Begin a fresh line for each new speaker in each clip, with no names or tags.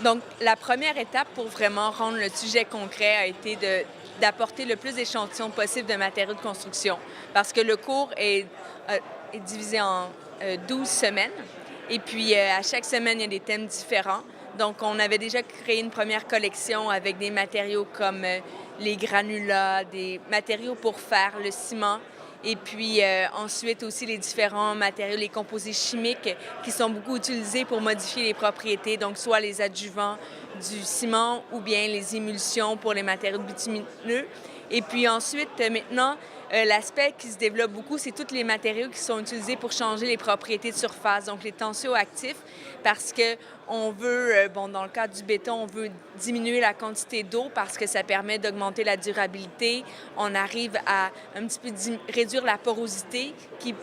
Donc, la première étape pour vraiment rendre le sujet concret a été d'apporter le plus d'échantillons possible de matériaux de construction parce que le cours est divisé en 12 semaines et puis à chaque semaine, il y a des thèmes différents. Donc, on avait déjà créé une première collection avec des matériaux comme les granulats, des matériaux pour faire le ciment, et puis ensuite aussi les différents matériaux, les composés chimiques qui sont beaucoup utilisés pour modifier les propriétés, donc soit les adjuvants du ciment ou bien les émulsions pour les matériaux bitumineux. Et puis ensuite, maintenant, l'aspect qui se développe beaucoup, c'est tous les matériaux qui sont utilisés pour changer les propriétés de surface, donc les tensioactifs, parce que on veut, bon, dans le cas du béton, on veut diminuer la quantité d'eau parce que ça permet d'augmenter la durabilité. On arrive à un petit peu réduire la porosité qui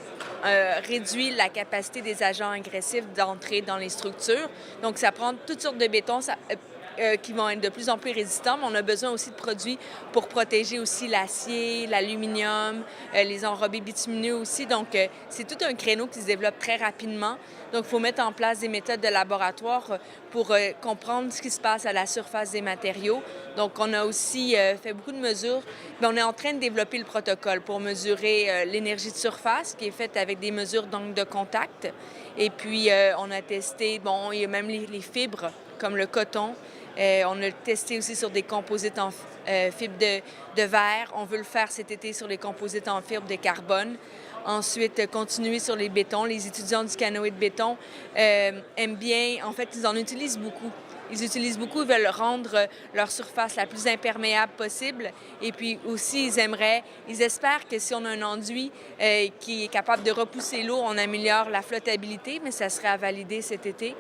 réduit la capacité des agents agressifs d'entrer dans les structures. Donc, ça prend toutes sortes de béton. Qui vont être de plus en plus résistants, mais on a besoin aussi de produits pour protéger aussi l'acier, l'aluminium, les enrobés bitumineux aussi. Donc, c'est tout un créneau qui se développe très rapidement. Donc, il faut mettre en place des méthodes de laboratoire pour comprendre ce qui se passe à la surface des matériaux. Donc, on a aussi fait beaucoup de mesures, mais on est en train de développer le protocole pour mesurer l'énergie de surface qui est faite avec des mesures d'angle de contact. Et puis, on a testé, bon, il y a même les fibres comme le coton. On a testé aussi sur des composites en fibre de verre. On veut le faire cet été sur les composites en fibre de carbone. Ensuite, continuer sur les bétons. Les étudiants du canoë de béton aiment bien, en fait, ils en utilisent beaucoup. Ils utilisent beaucoup, ils veulent rendre leur surface la plus imperméable possible. Et puis aussi, ils espèrent que si on a un enduit qui est capable de repousser l'eau, on améliore la flottabilité, mais ça serait à valider cet été.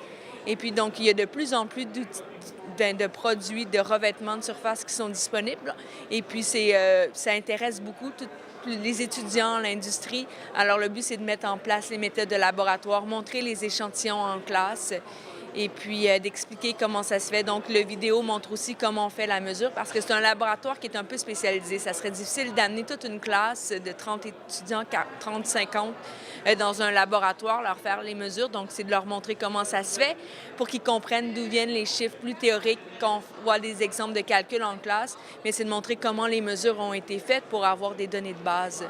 Et puis donc, il y a de plus en plus de produits de revêtement de surface qui sont disponibles. Et puis, ça intéresse beaucoup les étudiants, l'industrie. Alors, le but, c'est de mettre en place les méthodes de laboratoire, montrer les échantillons en classe et puis d'expliquer comment ça se fait. Donc, le vidéo montre aussi comment on fait la mesure parce que c'est un laboratoire qui est un peu spécialisé. Ça serait difficile d'amener toute une classe de 30 étudiants, 30, 50 dans un laboratoire, leur faire les mesures. Donc, c'est de leur montrer comment ça se fait pour qu'ils comprennent d'où viennent les chiffres plus théoriques quand on voit des exemples de calcul en classe. Mais c'est de montrer comment les mesures ont été faites pour avoir des données de base.